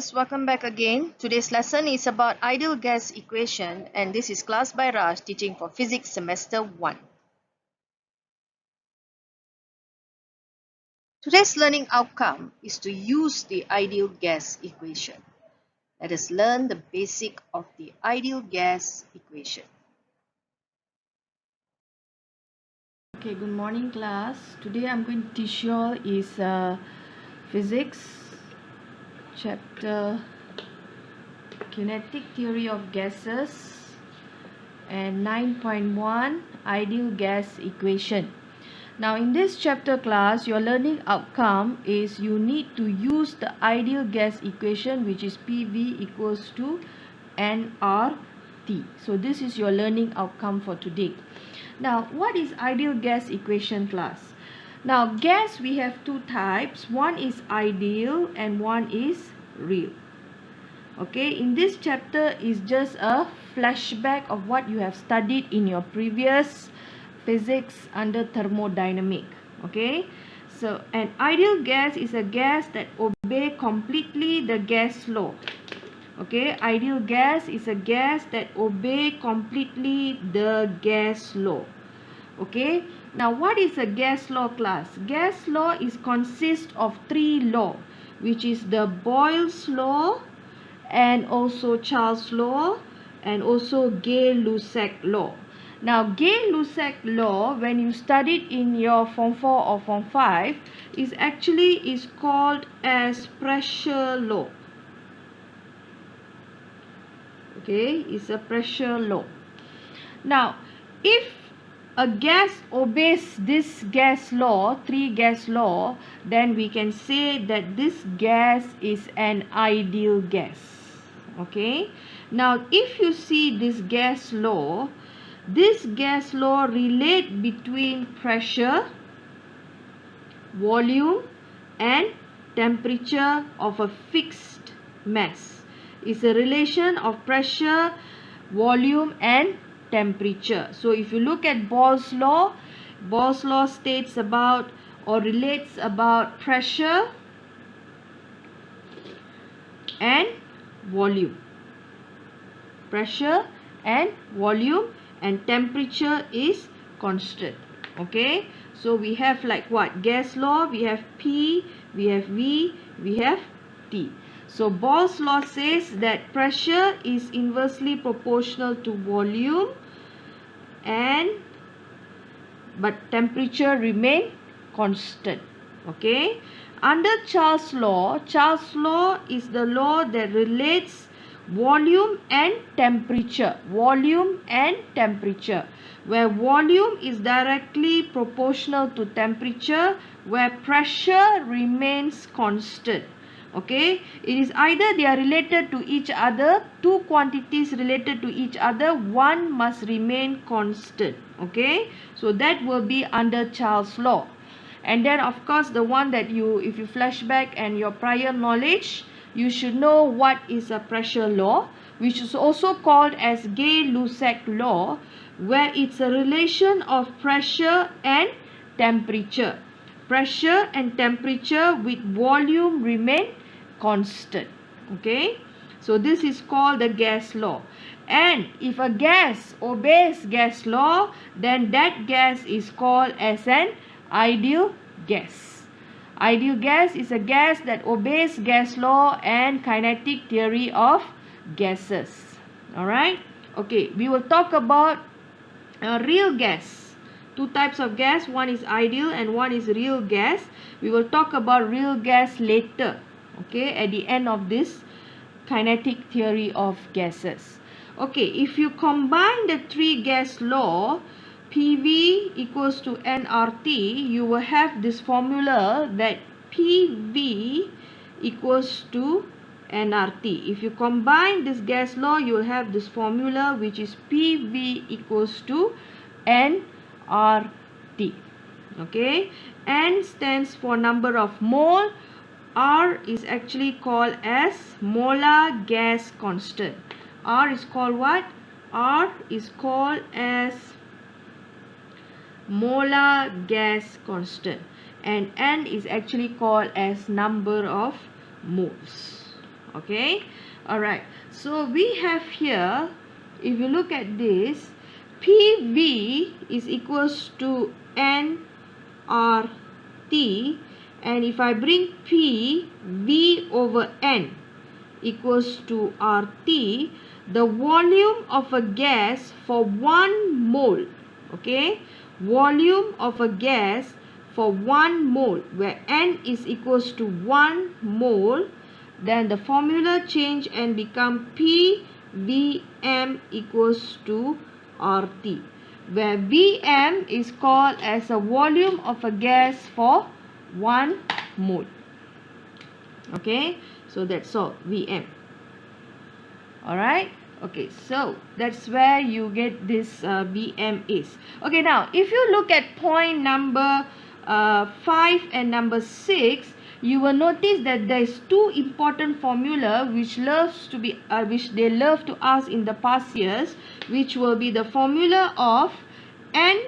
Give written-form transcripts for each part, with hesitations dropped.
class, welcome back again. Today's lesson is about ideal gas equation and this is class by Raj teaching for physics semester 1. Today's learning outcome is to use the ideal gas equation. Let us learn the basic of the ideal gas equation. Okay, good morning class. Today I'm going to teach you all is physics chapter kinetic theory of gases and 9.1 ideal gas equation. Now in this chapter class, your learning outcome is you need to use the ideal gas equation, which is PV equals to nRT. So this is your learning outcome for today. Now what is ideal gas equation, class? Now gas, we have two types. One is ideal and one is real. Okay, in this chapter is just a flashback of what you have studied in your previous physics under thermodynamic. Okay, so an ideal gas is a gas that obeys completely the gas law. Okay, ideal gas is a gas that obeys completely the gas law. Okay, now what is a gas law, class? Gas law is consist of three law, which is the Boyle's law and also Charles law and also Gay-Lussac law. Now Gay-Lussac law, when you studied in your form 4 or form 5, is called as pressure law. Okay, it's a pressure law. Now if a gas obeys this gas law, three gas law, then we can say that this gas is an ideal gas. Okay, now if you see this gas law relate between pressure, volume and temperature of a fixed mass. It's a relation of pressure, volume and temperature. So if you look at Boyle's law states about or relates about pressure and volume. Pressure and volume, and temperature is constant. Okay, so we have like what? Gas law, we have P, we have V, we have T. So Boyle's law says that pressure is inversely proportional to volume but temperature remain constant. Okay, under Charles law is the law that relates volume and temperature, where volume is directly proportional to temperature, where pressure remains constant. Okay, it is either they are related to each other, two quantities related to each other, one must remain constant. Okay, so that will be under Charles law. And then of course the one that if you flash back and your prior knowledge, you should know what is a pressure law, which is also called as Gay-Lussac law, where it's a relation of pressure and temperature. Pressure and temperature with volume remain constant. Okay, so this is called the gas law. And if a gas obeys gas law, then that gas is called as an ideal gas. Ideal gas is a gas that obeys gas law and kinetic theory of gases. Alright, okay, we will talk about real gas. Two types of gas, one is ideal and one is real gas. We will talk about real gas later, okay, at the end of this kinetic theory of gases. Okay, if you combine the three gas law, PV equals to nRT, you will have this formula that PV equals to nRT. If you combine this gas law, you will have this formula which is PV equals to nRT. Okay, N stands for number of mole, R is actually called as molar gas constant. R is called what? R is called as molar gas constant, and N is actually called as number of moles. Okay, alright, so we have here, if you look at this, PV is equals to nRT, and if I bring P, V over N equals to RT, the volume of a gas for 1 mole, okay, volume of a gas for 1 mole, where N is equals to 1 mole, then the formula change and become PVM equals to RT, where Vm is called as a volume of a gas for 1 mole. Okay, so that's all, Vm. Alright, okay, so that's where you get this Vm is. Okay, now if you look at point number 5 and number 6, you will notice that there is two important formula which they love to ask in the past years, which will be the formula of N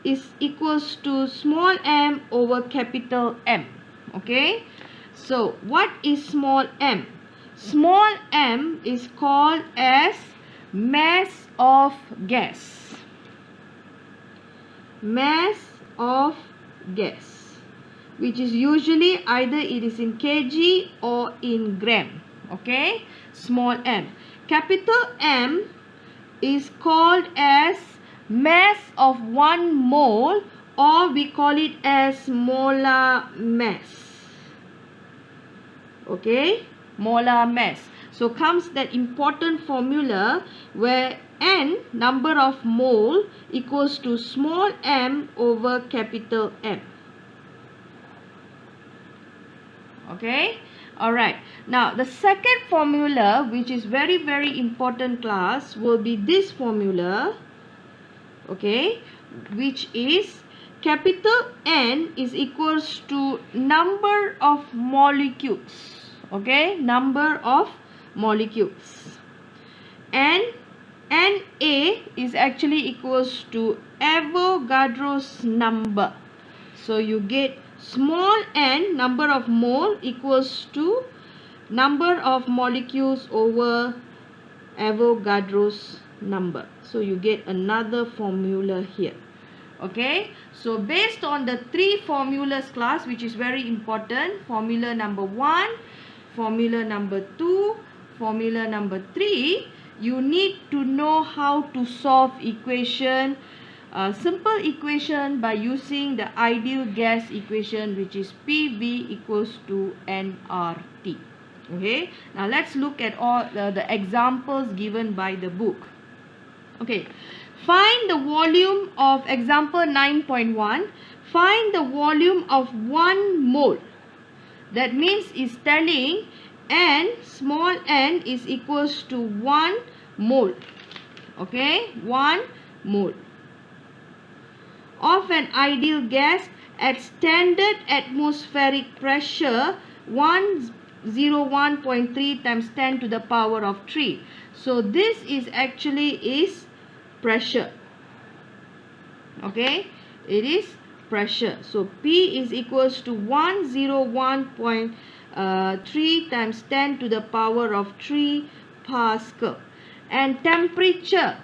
is equals to small m over capital M. Okay, so what is small m? Small m is called as mass of gas. Mass of gas, which is usually either it is in kg or in gram. Okay, small m. Capital M is called as mass of 1 mole, or we call it as molar mass. Okay, molar mass. So comes that important formula where N, number of mole, equals to small m over capital M. Okay, alright. Now the second formula, which is very important, class, will be this formula. Okay, which is capital N is equals to number of molecules. Okay, number of molecules. And Na is actually equals to Avogadro's number. So you get small n, number of mole, equals to number of molecules over Avogadro's number. So you get another formula here. Okay, so based on the three formulas, class, which is very important, formula number 1, formula number 2, formula number 3, you need to know how to solve equation, simple equation, by using the ideal gas equation, which is PV equals to nRT. Okay, now let's look at all the examples given by the book. Okay, find the volume of example 9.1. Find the volume of 1 mole. That means it's telling n, small n, is equals to 1 mole. Okay, 1 mole of an ideal gas at standard atmospheric pressure 101.3 times 10 to the power of 3. So this is actually is pressure. Okay, it is pressure. So P is equals to 101.3 times 10 to the power of 3 Pascal. And temperature,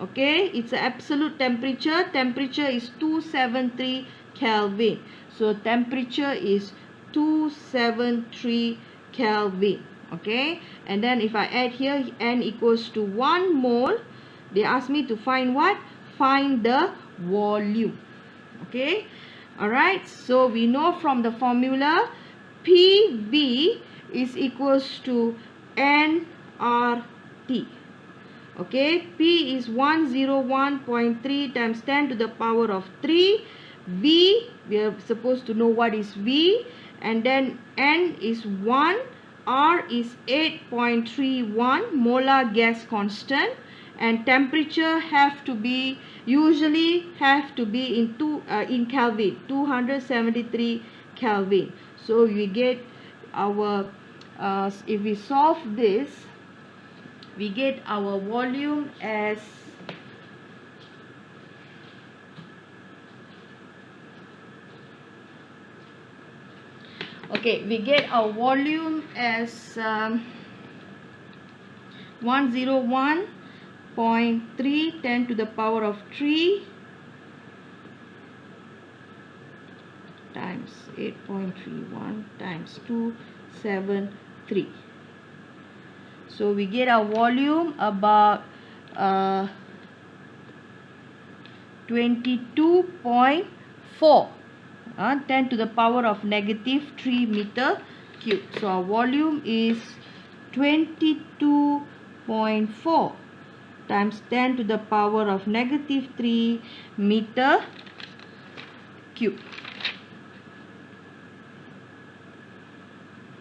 okay, it's an absolute temperature. Temperature is 273 Kelvin. So temperature is 273 Kelvin. Okay, and then if I add here N equals to 1 mole, they ask me to find what? Find the volume. Okay, alright, so we know from the formula PV is equals to nRT. Okay, P is 101.3 times 10 to the power of 3. V, we are supposed to know what is V, and then N is 1, R is 8.31 molar gas constant, and temperature usually have to be in Kelvin, 273 Kelvin. So we get our if we solve this, we get our volume as we get our volume as 101.3 10 to the power of 3 times 8.31 times 273. So we get our volume about 22.4 10 to the power of negative 3 meter cube. So our volume is 22.4 times 10 to the power of negative 3 meter cube.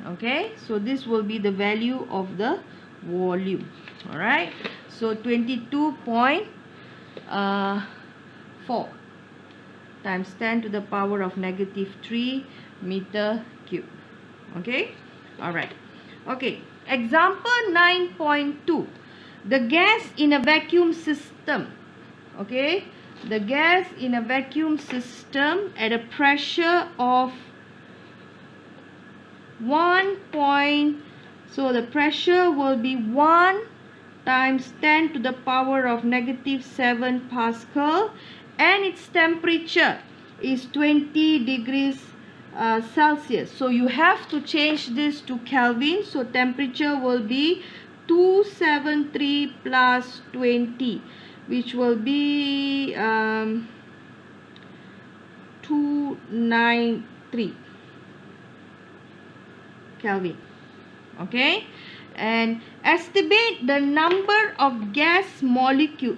Okay, so this will be the value of the volume. Alright, so 22.4 times 10 to the power of negative 3 meter cube. Okay, alright. Okay, example 9.2. The gas in a vacuum system. Okay, the gas in a vacuum system at a pressure of 1. So the pressure will be 1 times 10 to the power of negative 7 Pascal, and its temperature is 20 degrees Celsius. So you have to change this to Kelvin. So temperature will be 273 plus 20, which will be 293 Kelvin. Okay, and estimate the number of gas molecule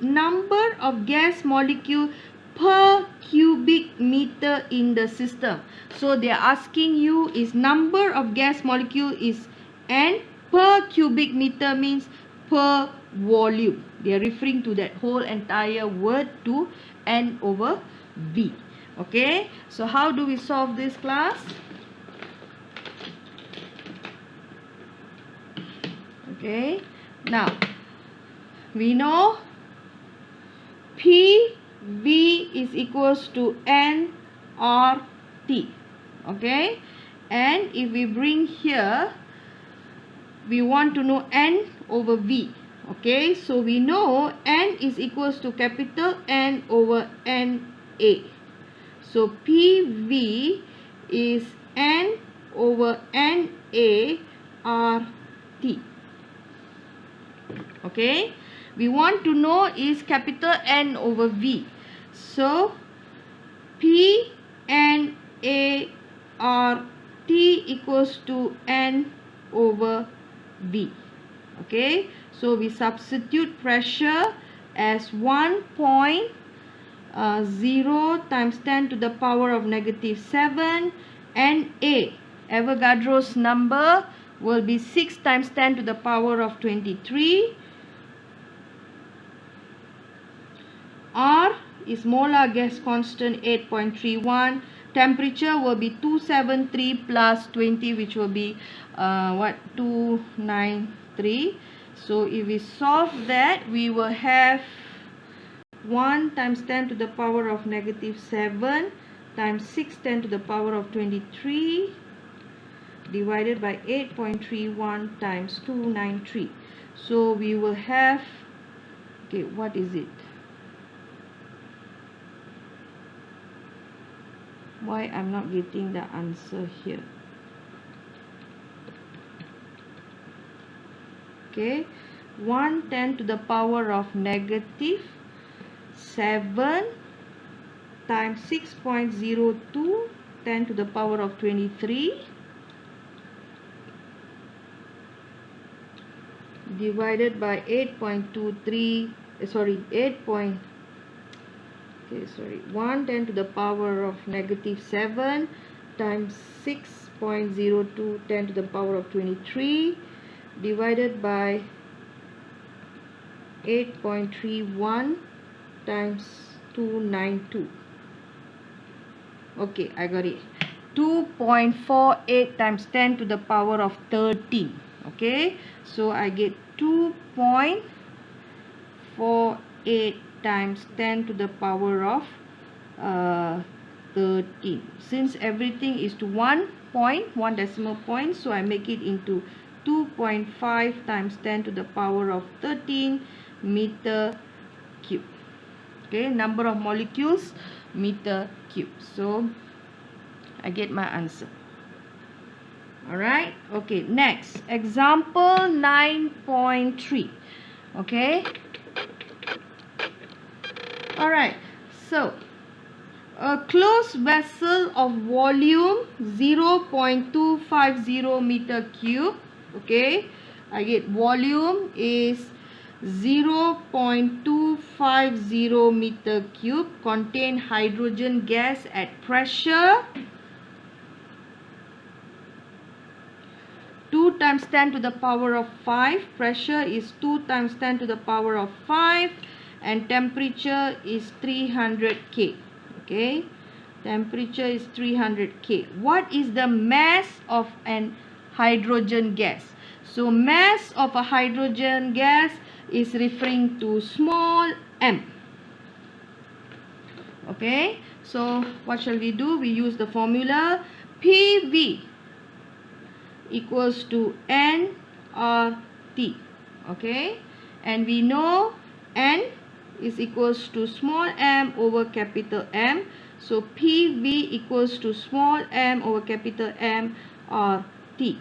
per cubic meter in the system. So they are asking you is number of gas molecule is N, per cubic meter means per volume. They are referring to that whole entire word to N over V. Okay, so how do we solve this, class? Okay, now we know PV is equals to nRT. Okay, and if we bring here, we want to know N over V. Okay, so we know N is equals to capital N over NA. So PV is N over NA RT. Okay, we want to know is capital N over V. So P N A R T equals to N over V. Okay, so we substitute pressure as 1.0 times 10 to the power of negative 7, and A, Avogadro's number, will be 6 times 10 to the power of 23. R is molar gas constant 8.31. Temperature will be 273 plus 20, which will be 293. So if we solve that, we will have 1 times 10 to the power of negative 7 times 6 10 to the power of 23 divided by 8.31 times 293. So we will have, okay, what is it? Why I'm not getting the answer here? Okay, 110 to the power of negative 7 times 6.02 10 to the power of 23 divided by 8.23 110 to the power of negative 7 times 6.02 10 to the power of 23 divided by 8.31 times 292. Okay, I got it. 2.48 times 10 to the power of 13. Okay, so I get 2.48 times 10 to the power of 13. Since everything is to 1 decimal point, so I make it into 2.5 times 10 to the power of 13 meter cube. Okay, number of molecules meter cube. So I get my answer. Alright, okay, next example 9.3. Okay, alright, so a closed vessel of volume 0.250 meter cube. Okay, I get volume is 0.250 meter cube, contain hydrogen gas at pressure 2 times 10 to the power of 5. Pressure is 2 times 10 to the power of 5, and temperature is 300 K. Okay, temperature is 300 K. What is the mass of an hydrogen gas? So mass of a hydrogen gas is referring to small m. Okay, so what shall we do? We use the formula PV equals to nRT. Okay, and we know n is equals to small m over capital M. So PV equals to small m over capital M or T.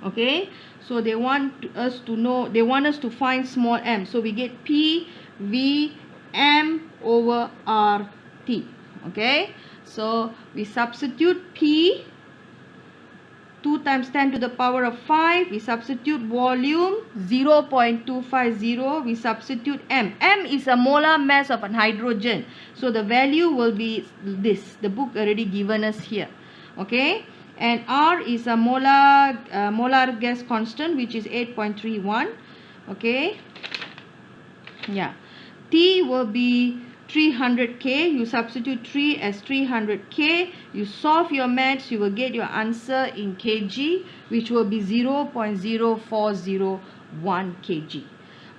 Okay, so they want us to find small m. So we get PV M over RT. Okay, so we substitute P 2 times 10 to the power of 5. We substitute volume 0.250. We substitute M. M is a molar mass of an hydrogen. So the value will be this. The book already given us here. Okay. And R is a molar gas constant, which is 8.31. Okay. Yeah. T will be 300K. You substitute 3 as 300K. You solve your maths, you will get your answer in kg, which will be 0.0401 kg.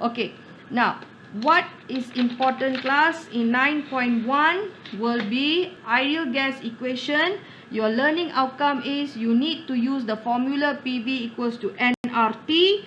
Okay, now what is important, class? In 9.1 will be ideal gas equation. Your learning outcome is you need to use the formula PV equals to nRT.